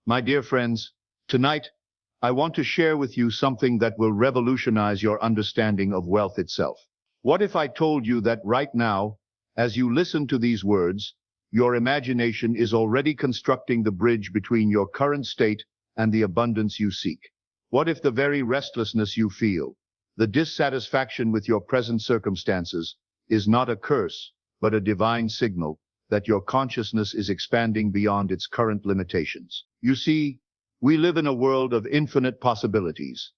My dear friends, tonight I want to share with you something that will revolutionize your understanding of wealth itself. What if I told you that right now, as you listen to these words, your imagination is already constructing the bridge between your current state and the abundance you seek? What if the very restlessness you feel, the dissatisfaction with your present circumstances, is not a curse, but a divine signal that your consciousness is expanding beyond its current limitations? You see, we live in a world of infinite possibilities,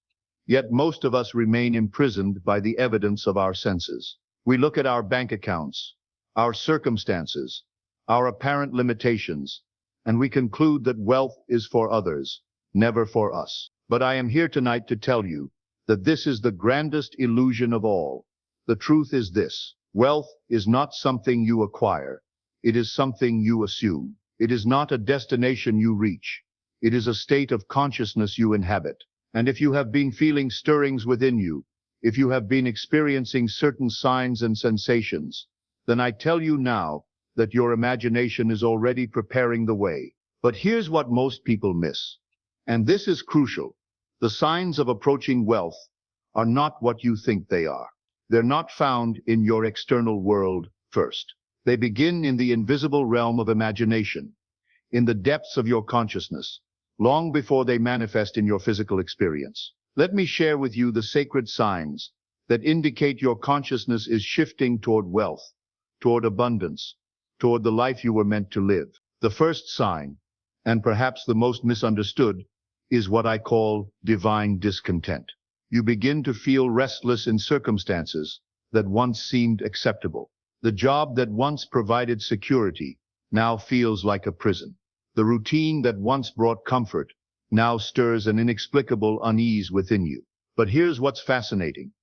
yet most of us remain imprisoned by the evidence of our senses. We look at our bank accounts, our circumstances, our apparent limitations, and we conclude that wealth is for others, never for us. But I am here tonight to tell you that this is the grandest illusion of all. The truth is this: wealth is not something you acquire. It is something you assume. It is not a destination you reach. It is a state of consciousness you inhabit. And if you have been feeling stirrings within you, if you have been experiencing certain signs and sensations, then I tell you now that your imagination is already preparing the way. But here's what most people miss, and this is crucial. The signs of approaching wealth are not what you think they are. They're not found in your external world first. They begin in the invisible realm of imagination, in the depths of your consciousness, long before they manifest in your physical experience. Let me share with you the sacred signs that indicate your consciousness is shifting toward wealth, toward abundance, toward the life you were meant to live. The first sign, and perhaps the most misunderstood, is what I call divine discontent. You begin to feel restless in circumstances that once seemed acceptable. The job that once provided security now feels like a prison. The routine that once brought comfort now stirs an inexplicable unease within you. But here's what's fascinating.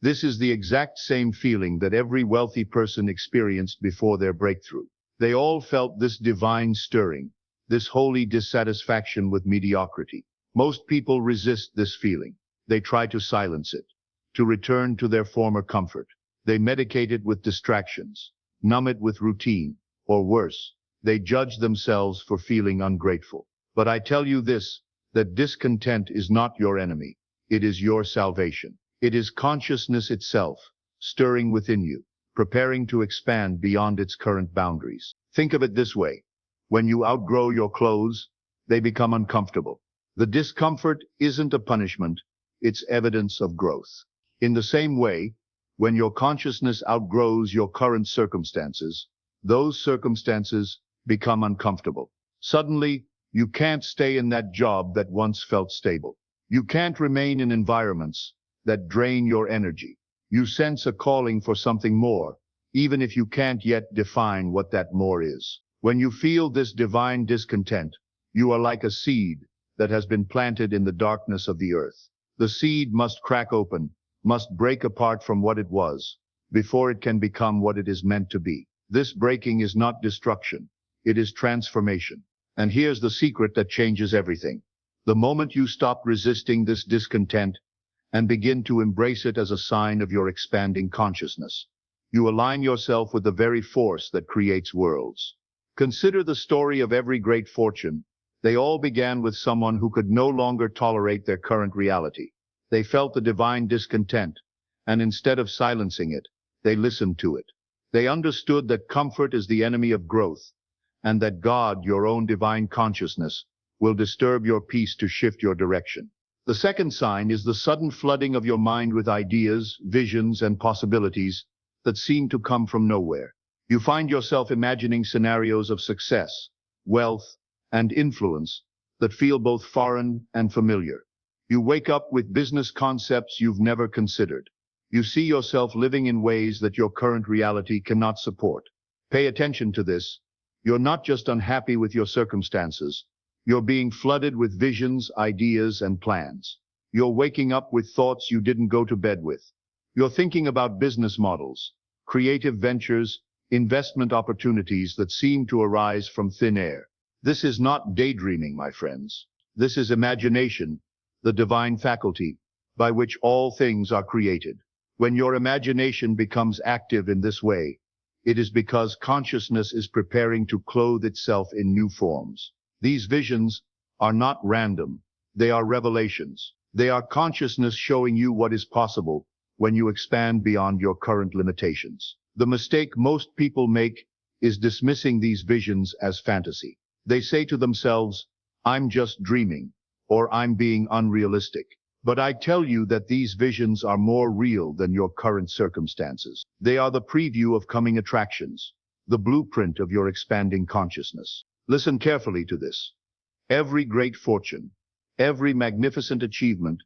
This is the exact same feeling that every wealthy person experienced before their breakthrough. They all felt this divine stirring, this holy dissatisfaction with mediocrity. Most people resist this feeling. They try to silence it, to return to their former comfort. They medicate it with distractions, numb it with routine, or worse, they judge themselves for feeling ungrateful. But I tell you this, that discontent is not your enemy. It is your salvation. It is consciousness itself, stirring within you, preparing to expand beyond its current boundaries. Think of it this way. When you outgrow your clothes, they become uncomfortable. The discomfort isn't a punishment, it's evidence of growth. In the same way, when your consciousness outgrows your current circumstances, those circumstances become uncomfortable. Suddenly, you can't stay in that job that once felt stable. You can't remain in environments that drain your energy. You sense a calling for something more, even if you can't yet define what that more is. When you feel this divine discontent, you are like a seed that has been planted in the darkness of the earth. The seed must crack open, must break apart from what it was, before it can become what it is meant to be. This breaking is not destruction, it is transformation. And here's the secret that changes everything. The moment you stop resisting this discontent and begin to embrace it as a sign of your expanding consciousness, you align yourself with the very force that creates worlds. Consider the story of every great fortune. They all began with someone who could no longer tolerate their current reality. They felt the divine discontent, and instead of silencing it, they listened to it. They understood that comfort is the enemy of growth, and that God, your own divine consciousness, will disturb your peace to shift your direction. The second sign is the sudden flooding of your mind with ideas, visions, and possibilities that seem to come from nowhere. You find yourself imagining scenarios of success, wealth, and influence that feel both foreign and familiar. You wake up with business concepts you've never considered. You see yourself living in ways that your current reality cannot support. Pay attention to this. You're not just unhappy with your circumstances. You're being flooded with visions, ideas, and plans. You're waking up with thoughts you didn't go to bed with. You're thinking about business models, creative ventures, investment opportunities that seem to arise from thin air. This is not daydreaming, my friends. This is imagination, the divine faculty by which all things are created. When your imagination becomes active in this way, it is because consciousness is preparing to clothe itself in new forms. These visions are not random. They are revelations. They are consciousness showing you what is possible when you expand beyond your current limitations. The mistake most people make is dismissing these visions as fantasy. They say to themselves, "I'm just dreaming," or "I'm being unrealistic." But I tell you that these visions are more real than your current circumstances. They are the preview of coming attractions, the blueprint of your expanding consciousness. Listen carefully to this. Every great fortune, every magnificent achievement,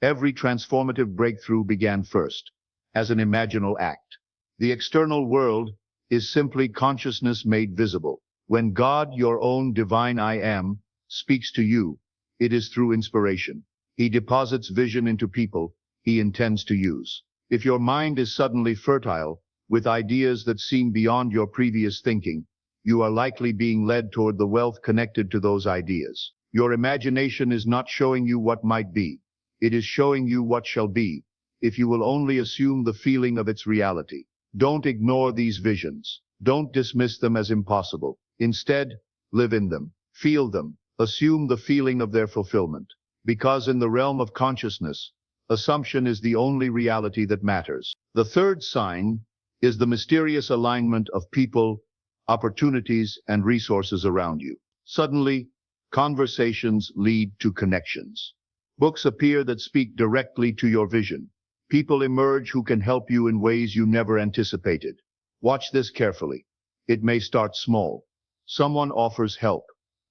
every transformative breakthrough began first as an imaginal act. The external world is simply consciousness made visible. When God, your own divine I Am, speaks to you, it is through inspiration. He deposits vision into people he intends to use. If your mind is suddenly fertile with ideas that seem beyond your previous thinking, you are likely being led toward the wealth connected to those ideas. Your imagination is not showing you what might be. It is showing you what shall be, if you will only assume the feeling of its reality. Don't ignore these visions. Don't dismiss them as impossible. Instead, live in them, feel them, assume the feeling of their fulfillment. Because in the realm of consciousness, assumption is the only reality that matters. The third sign is the mysterious alignment of people, opportunities, and resources around you. Suddenly, conversations lead to connections. Books appear that speak directly to your vision. People emerge who can help you in ways you never anticipated. Watch this carefully. It may start small. Someone offers help.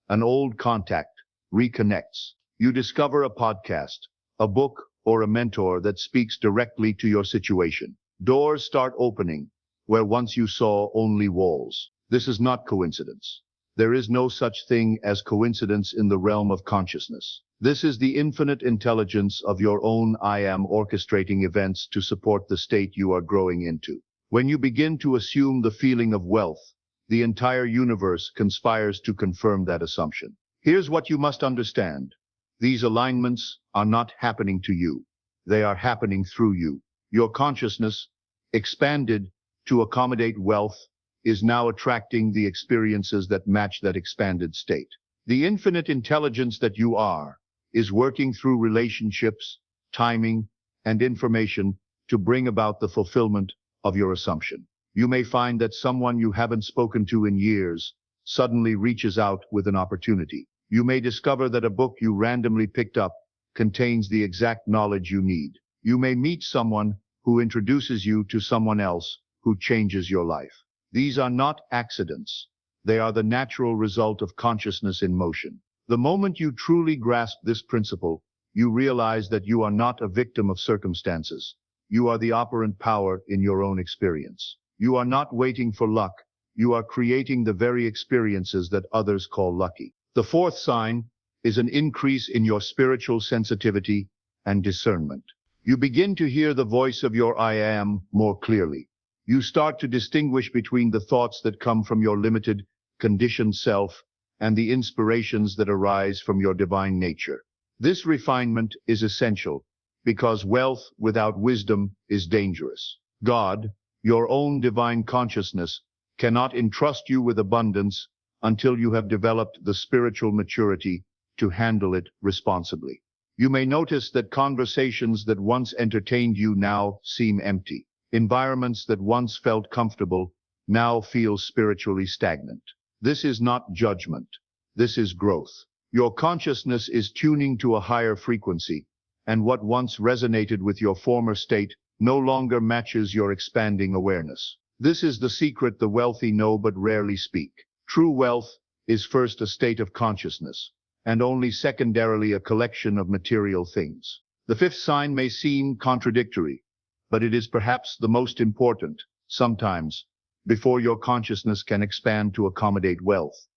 An old contact reconnects. You discover a podcast, a book, or a mentor that speaks directly to your situation. Doors start opening where once you saw only walls. This is not coincidence. There is no such thing as coincidence in the realm of consciousness. This is the infinite intelligence of your own I Am orchestrating events to support the state you are growing into. When you begin to assume the feeling of wealth, the entire universe conspires to confirm that assumption. Here's what you must understand. These alignments are not happening to you. They are happening through you. Your consciousness, expanded to accommodate wealth, is now attracting the experiences that match that expanded state. The infinite intelligence that you are is working through relationships, timing, and information to bring about the fulfillment of your assumption. You may find that someone you haven't spoken to in years suddenly reaches out with an opportunity. You may discover that a book you randomly picked up contains the exact knowledge you need. You may meet someone who introduces you to someone else who changes your life. These are not accidents. They are the natural result of consciousness in motion. The moment you truly grasp this principle, you realize that you are not a victim of circumstances. You are the operant power in your own experience. You are not waiting for luck. You are creating the very experiences that others call lucky. The fourth sign is an increase in your spiritual sensitivity and discernment. You begin to hear the voice of your I Am more clearly. You start to distinguish between the thoughts that come from your limited, conditioned self and the inspirations that arise from your divine nature. This refinement is essential because wealth without wisdom is dangerous. God, your own divine consciousness, cannot entrust you with abundance until you have developed the spiritual maturity to handle it responsibly. You may notice that conversations that once entertained you now seem empty. Environments that once felt comfortable now feel spiritually stagnant. This is not judgment. This is growth. Your consciousness is tuning to a higher frequency, and what once resonated with your former state no longer matches your expanding awareness. This is the secret the wealthy know but rarely speak. True wealth is first a state of consciousness, and only secondarily a collection of material things. The fifth sign may seem contradictory, but it is perhaps the most important. Sometimes, before your consciousness can expand to accommodate wealth,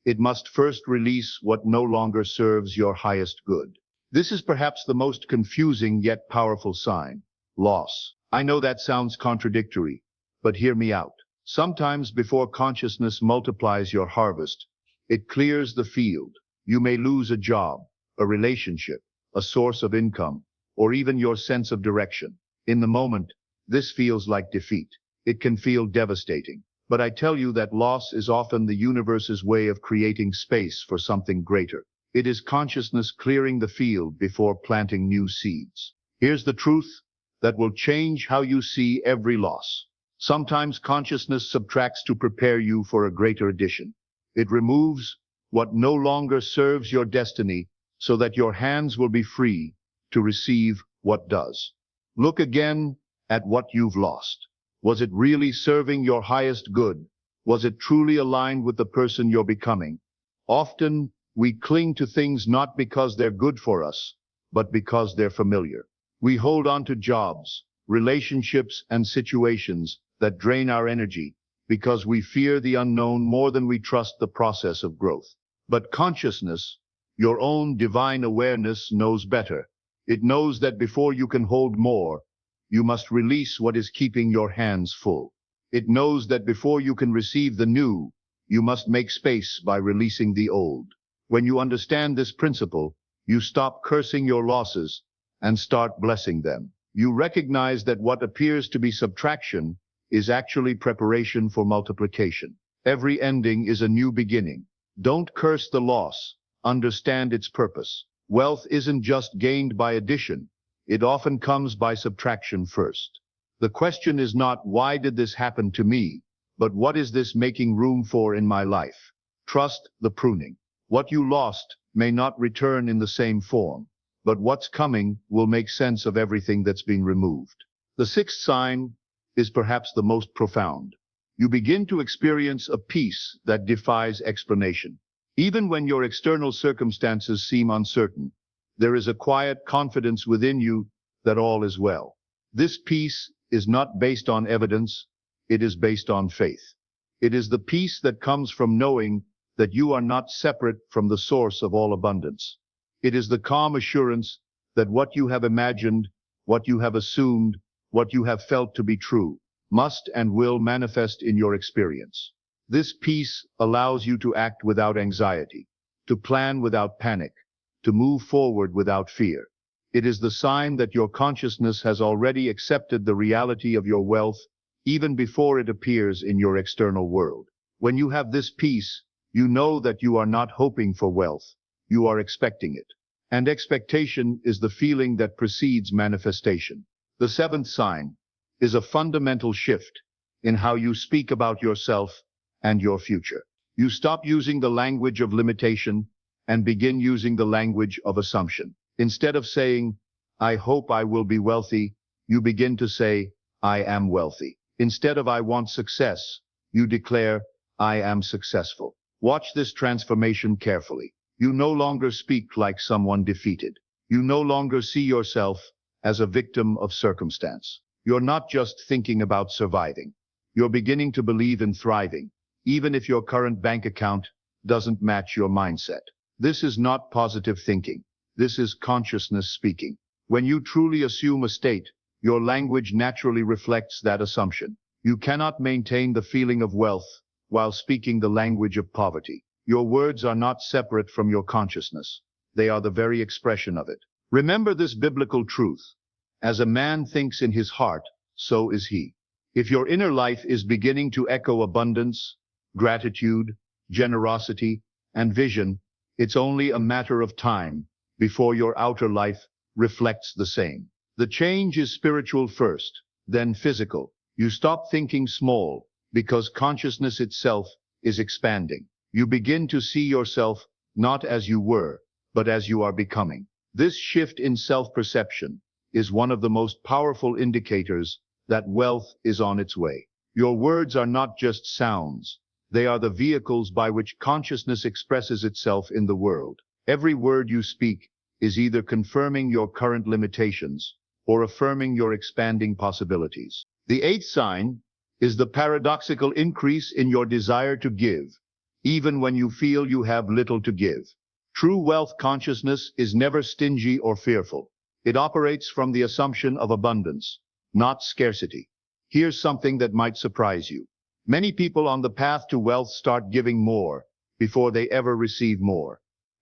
it must first release what no longer serves your highest good. This is perhaps the most confusing yet powerful sign: loss. I know that sounds contradictory, but hear me out. Sometimes before consciousness multiplies your harvest, it clears the field. You may lose a job, a relationship, a source of income, or even your sense of direction. In the moment, this feels like defeat. It can feel devastating. But I tell you that loss is often the universe's way of creating space for something greater. It is consciousness clearing the field before planting new seeds. Here's the truth that will change how you see every loss. Sometimes consciousness subtracts to prepare you for a greater addition. It removes what no longer serves your destiny so that your hands will be free to receive what does. Look again at what you've lost. Was it really serving your highest good? Was it truly aligned with the person you're becoming? Often, we cling to things not because they're good for us, but because they're familiar. We hold on to jobs, relationships, and situations that drain our energy because we fear the unknown more than we trust the process of growth. But consciousness, your own divine awareness, knows better. It knows that before you can hold more, you must release what is keeping your hands full. It knows that before you can receive the new, you must make space by releasing the old. When you understand this principle, you stop cursing your losses and start blessing them. You recognize that what appears to be subtraction is actually preparation for multiplication. Every ending is a new beginning. Don't curse the loss. Understand its purpose. Wealth isn't just gained by addition. It often comes by subtraction first. The question is not, why did this happen to me? But what is this making room for in my life? Trust the pruning. What you lost may not return in the same form, but what's coming will make sense of everything that's been removed. The sixth sign is perhaps the most profound. You begin to experience a peace that defies explanation. Even when your external circumstances seem uncertain, there is a quiet confidence within you that all is well. This peace is not based on evidence, it is based on faith. It is the peace that comes from knowing that you are not separate from the source of all abundance. It is the calm assurance that what you have imagined, what you have assumed, what you have felt to be true, must and will manifest in your experience. This peace allows you to act without anxiety, to plan without panic, to move forward without fear. It is the sign that your consciousness has already accepted the reality of your wealth even before it appears in your external world. When you have this peace, you know that you are not hoping for wealth, you are expecting it. And expectation is the feeling that precedes manifestation. The seventh sign is a fundamental shift in how you speak about yourself and your future. You stop using the language of limitation and begin using the language of assumption. Instead of saying, I hope I will be wealthy, you begin to say, I am wealthy. Instead of I want success, you declare, I am successful. Watch this transformation carefully. You no longer speak like someone defeated. You no longer see yourself as a victim of circumstance. You're not just thinking about surviving. You're beginning to believe in thriving, even if your current bank account doesn't match your mindset. This is not positive thinking. This is consciousness speaking. When you truly assume a state, your language naturally reflects that assumption. You cannot maintain the feeling of wealth while speaking the language of poverty. Your words are not separate from your consciousness. They are the very expression of it. Remember this biblical truth. As a man thinks in his heart, so is he. If your inner life is beginning to echo abundance, gratitude, generosity, and vision, it's only a matter of time before your outer life reflects the same. The change is spiritual first, then physical. You stop thinking small because consciousness itself is expanding. You begin to see yourself not as you were, but as you are becoming. This shift in self-perception is one of the most powerful indicators that wealth is on its way. Your words are not just sounds. They are the vehicles by which consciousness expresses itself in the world. Every word you speak is either confirming your current limitations or affirming your expanding possibilities. The eighth sign is the paradoxical increase in your desire to give, even when you feel you have little to give. True wealth consciousness is never stingy or fearful. It operates from the assumption of abundance, not scarcity. Here's something that might surprise you. Many people on the path to wealth start giving more before they ever receive more.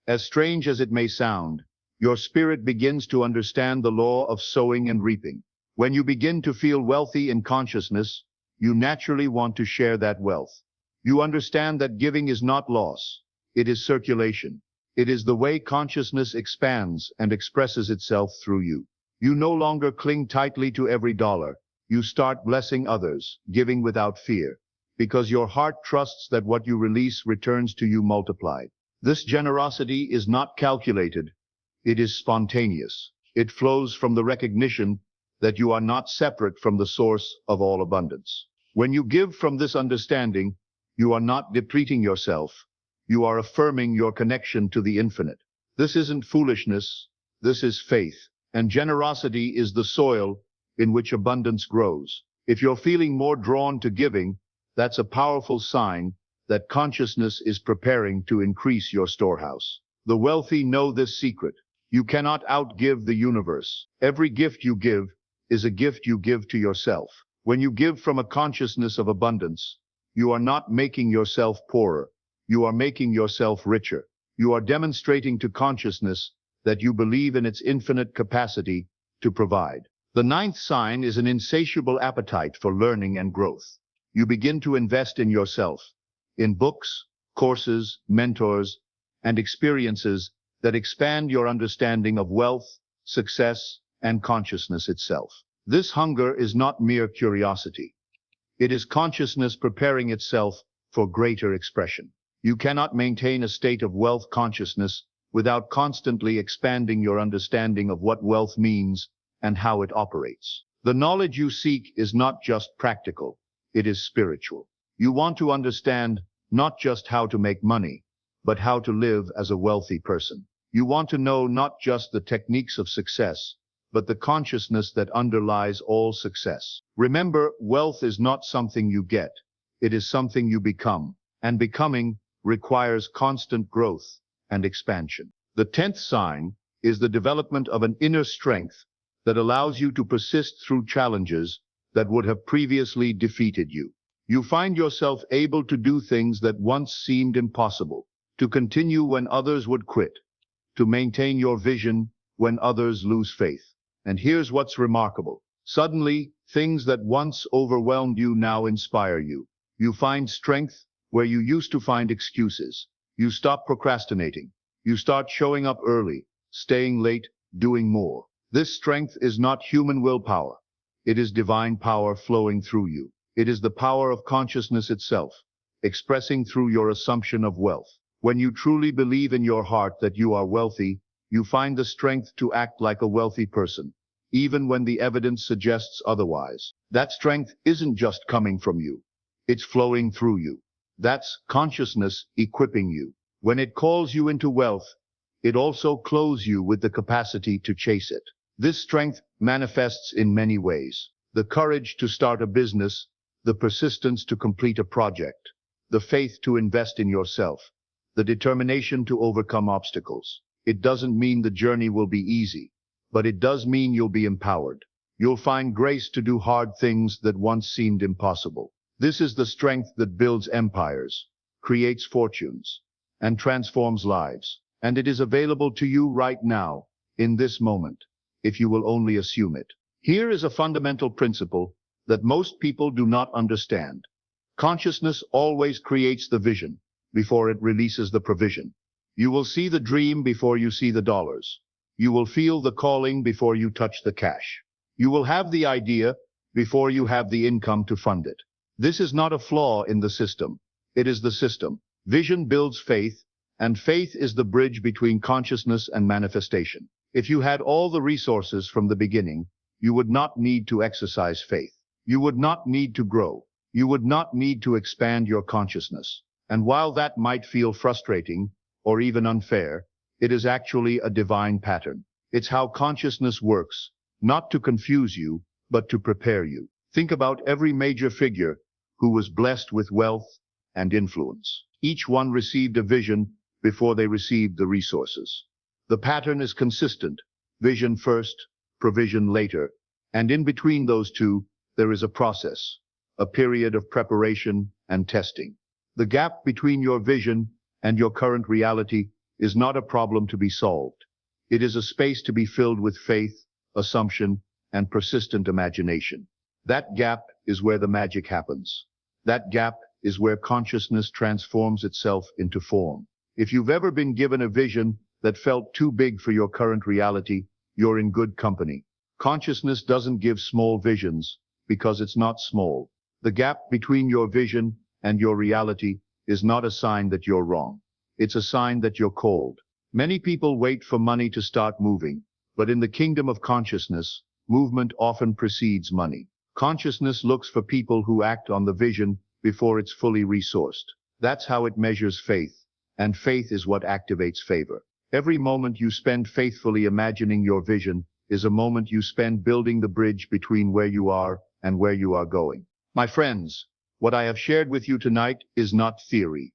As strange as it may sound, your spirit begins to understand the law of sowing and reaping. When you begin to feel wealthy in consciousness, you naturally want to share that wealth. You understand that giving is not loss, it is circulation. It is the way consciousness expands and expresses itself through you. You no longer cling tightly to every dollar. You start blessing others, giving without fear, because your heart trusts that what you release returns to you multiplied. This generosity is not calculated. It is spontaneous. It flows from the recognition that you are not separate from the source of all abundance. When you give from this understanding, you are not depleting yourself. You are affirming your connection to the infinite. This isn't foolishness. This is faith. And generosity is the soil in which abundance grows. If you're feeling more drawn to giving, that's a powerful sign that consciousness is preparing to increase your storehouse. The wealthy know this secret. You cannot outgive the universe. Every gift you give is a gift you give to yourself. When you give from a consciousness of abundance, you are not making yourself poorer. You are making yourself richer. You are demonstrating to consciousness that you believe in its infinite capacity to provide. The ninth sign is an insatiable appetite for learning and growth. You begin to invest in yourself, in books, courses, mentors, and experiences that expand your understanding of wealth, success, and consciousness itself. This hunger is not mere curiosity. It is consciousness preparing itself for greater expression. You cannot maintain a state of wealth consciousness without constantly expanding your understanding of what wealth means and how it operates. The knowledge you seek is not just practical, it is spiritual. You want to understand not just how to make money, but how to live as a wealthy person. You want to know not just the techniques of success, but the consciousness that underlies all success. Remember, wealth is not something you get, it is something you become, and becoming requires constant growth and expansion. The 10th sign is the development of an inner strength that allows you to persist through challenges that would have previously defeated you. You find yourself able to do things that once seemed impossible, to continue when others would quit, to maintain your vision when others lose faith. And here's what's remarkable. Suddenly, things that once overwhelmed you now inspire you. You find strength where you used to find excuses. You stop procrastinating. You start showing up early, staying late, doing more. This strength is not human willpower. It is divine power flowing through you. It is the power of consciousness itself, expressing through your assumption of wealth. When you truly believe in your heart that you are wealthy, you find the strength to act like a wealthy person, even when the evidence suggests otherwise. That strength isn't just coming from you. It's flowing through you. That's consciousness equipping you. When it calls you into wealth, it also clothes you with the capacity to chase it. This strength manifests in many ways. The courage to start a business, the persistence to complete a project, the faith to invest in yourself, the determination to overcome obstacles. It doesn't mean the journey will be easy, but it does mean you'll be empowered. You'll find grace to do hard things that once seemed impossible. This is the strength that builds empires, creates fortunes, and transforms lives. And it is available to you right now, in this moment, if you will only assume it. Here is a fundamental principle that most people do not understand. Consciousness always creates the vision before it releases the provision. You will see the dream before you see the dollars. You will feel the calling before you touch the cash. You will have the idea before you have the income to fund it. This is not a flaw in the system. It is the system. Vision builds faith, and faith is the bridge between consciousness and manifestation. If you had all the resources from the beginning, you would not need to exercise faith. You would not need to grow. You would not need to expand your consciousness. And while that might feel frustrating or even unfair, it is actually a divine pattern. It's how consciousness works, not to confuse you, but to prepare you. Think about every major figure who was blessed with wealth and influence. Each one received a vision before they received the resources. The pattern is consistent: vision first, provision later, and in between those two, there is a process, a period of preparation and testing. The gap between your vision and your current reality is not a problem to be solved. It is a space to be filled with faith, assumption, and persistent imagination. That gap is where the magic happens. That gap is where consciousness transforms itself into form. If you've ever been given a vision that felt too big for your current reality, you're in good company. Consciousness doesn't give small visions because it's not small. The gap between your vision and your reality is not a sign that you're wrong. It's a sign that you're called. Many people wait for money to start moving, but in the kingdom of consciousness, movement often precedes money. Consciousness looks for people who act on the vision before it's fully resourced. That's how it measures faith, and faith is what activates favor. Every moment you spend faithfully imagining your vision is a moment you spend building the bridge between where you are and where you are going. My friends, what I have shared with you tonight is not theory.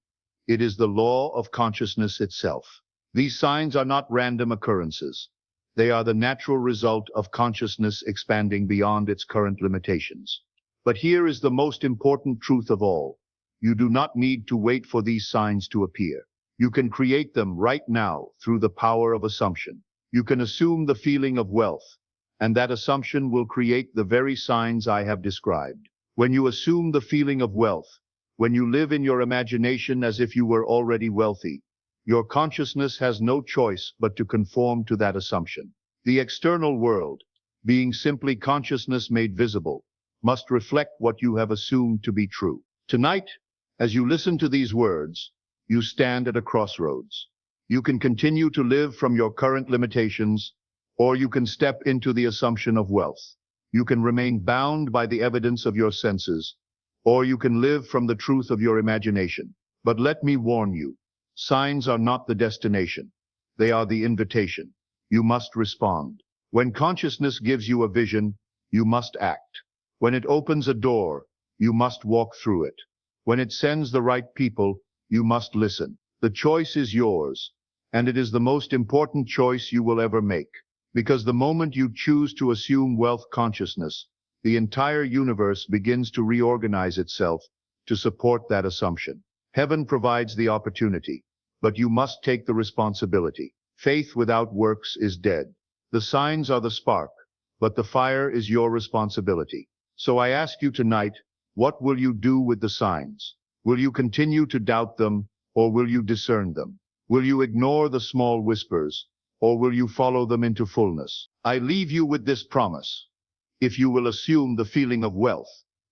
It is the law of consciousness itself. These signs are not random occurrences. They are the natural result of consciousness expanding beyond its current limitations. But here is the most important truth of all. You do not need to wait for these signs to appear. You can create them right now through the power of assumption. You can assume the feeling of wealth, and that assumption will create the very signs I have described. When you assume the feeling of wealth, when you live in your imagination as if you were already wealthy, your consciousness has no choice but to conform to that assumption. The external world, being simply consciousness made visible, must reflect what you have assumed to be true. Tonight, as you listen to these words, you stand at a crossroads. You can continue to live from your current limitations, or you can step into the assumption of wealth. You can remain bound by the evidence of your senses, or you can live from the truth of your imagination. But let me warn you, signs are not the destination. They are the invitation. You must respond. When consciousness gives you a vision, you must act. When it opens a door, you must walk through it. When it sends the right people, you must listen. The choice is yours, and it is the most important choice you will ever make. Because the moment you choose to assume wealth consciousness, the entire universe begins to reorganize itself to support that assumption. Heaven provides the opportunity, but you must take the responsibility. Faith without works is dead. The signs are the spark, but the fire is your responsibility. So I ask you tonight, what will you do with the signs? Will you continue to doubt them, or will you discern them? Will you ignore the small whispers, or will you follow them into fullness? I leave you with this promise. If you will assume the feeling of wealth,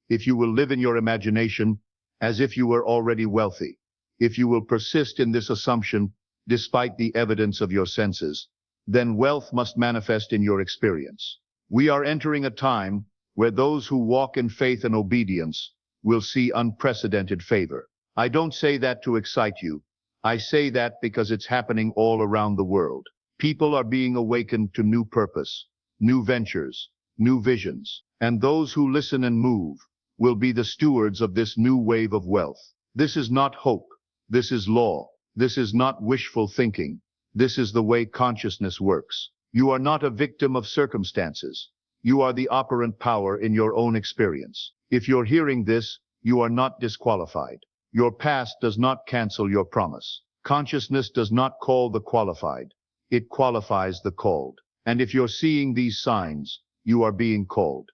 if you will live in your imagination as if you were already wealthy, if you will persist in this assumption despite the evidence of your senses, then wealth must manifest in your experience. We are entering a time where those who walk in faith and obedience will see unprecedented favor. I don't say that to excite you. I say that because it's happening all around the world. People are being awakened to new purpose, new ventures, new visions, and those who listen and move will be the stewards of this new wave of wealth. This is not hope. This is law. This is not wishful thinking. This is the way consciousness works. You are not a victim of circumstances. You are the operant power in your own experience. If you're hearing this, you are not disqualified. Your past does not cancel your promise. Consciousness does not call the qualified. It qualifies the called. And if you're seeing these signs, you are being called.